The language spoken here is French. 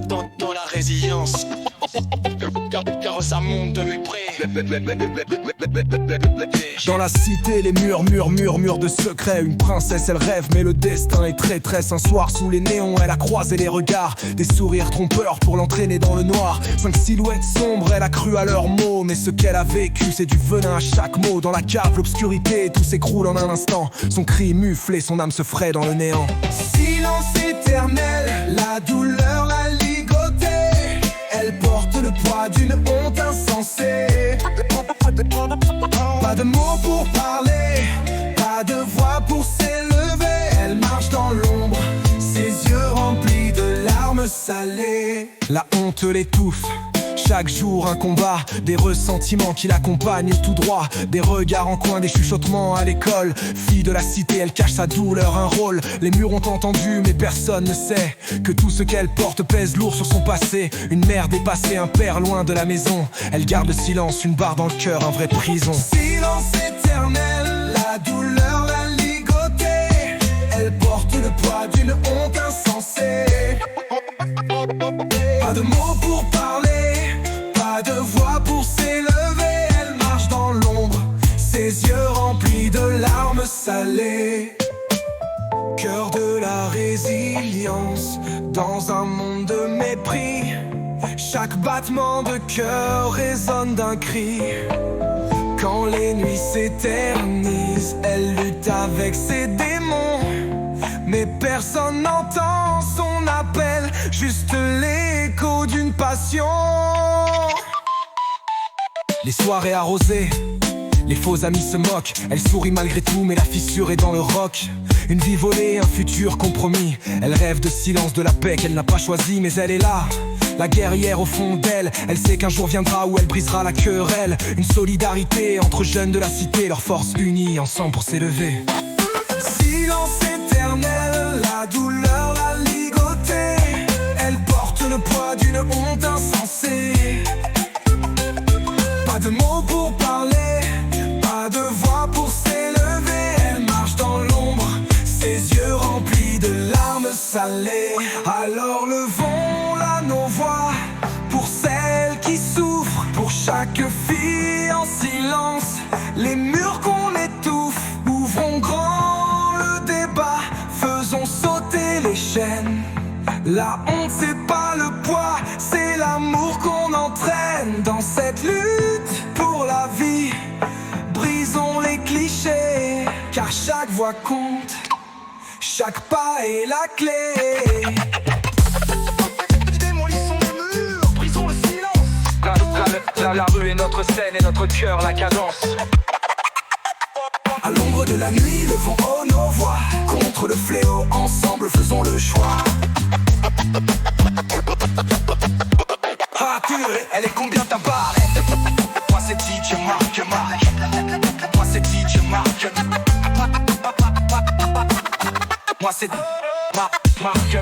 dans la résilience, car ça monte de près. Dans la cité, les murs de secrets. Une princesse, elle rêve, mais le destin est traîtresse. Un soir, sous les néons, elle a croisé les regards. Des sourires trompeurs pour l'entraîner dans le noir. 5 silhouettes sombres, elle a cru à leurs mots. Mais ce qu'elle a vécu, c'est du venin à chaque mot. Dans la cave, l'obscurité, tout s'écroule en un instant. Son cri mufle et son âme se fraie dans le néant. Silence éternel, la douleur l'a ligotée. Elle porte le poids d'une honte insensée. Pas de mots pour parler, pas de voix pour s'élever. Elle marche dans l'ombre, ses yeux remplis de larmes salées. La honte l'étouffe, chaque jour un combat. Des ressentiments qui l'accompagnent tout droit. Des regards en coin, des chuchotements à l'école. Fille de la cité, elle cache sa douleur, un rôle. Les murs ont entendu, mais personne ne sait que tout ce qu'elle porte pèse lourd sur son passé. Une mère dépassée, un père loin de la maison. Elle garde le silence, une barre dans le cœur, un vrai prison. Silence éternel, la douleur l'a ligotée. Elle porte le poids d'une honte insensée. Pas de mots pour parler, pas de voix pour s'élever. Elle marche dans l'ombre, ses yeux remplis de larmes salées. Cœur de la résilience, dans un monde de mépris. Chaque battement de cœur résonne d'un cri. Quand les nuits s'éternisent, elle lutte avec ses démons. Mais personne n'entend son appel, juste l'écho d'une passion. Les soirées arrosées, les faux amis se moquent. Elle sourit malgré tout, mais la fissure est dans le roc. Une vie volée, un futur compromis. Elle rêve de silence, de la paix qu'elle n'a pas choisie. Mais elle est là, la guerrière au fond d'elle. Elle sait qu'un jour viendra où elle brisera la querelle. Une solidarité entre jeunes de la cité, leurs forces unies ensemble pour s'élever. Silence éternel, la douleur l'a ligotée. Elle porte le poids d'une honte insensée. Pas de mots pour parler, pas de voix pour s'élever. Elle marche dans l'ombre, ses yeux remplis de larmes salées. Alors levons-la nos voix, pour celles qui souffrent, pour chaque fille en silence. Les murs qu'on étouffe, ouvrons grand le débat, faisons sauter les chaînes. La honte c'est pas le poids, c'est l'amour qu'on entraîne. Dans cette lutte pour la vie, brisons les clichés, car chaque voix compte, chaque pas est la clé. Démolissons les murs, brisons le silence. La rue est notre scène et notre cœur la cadence. À l'ombre de la nuit, levons haut nos voix. Contre le fléau, ensemble faisons le choix. Ah purée, elle est combien ta barre? Moi c'est DJ Mark. Moi c'est DJ Mark. Moi c'est Mark.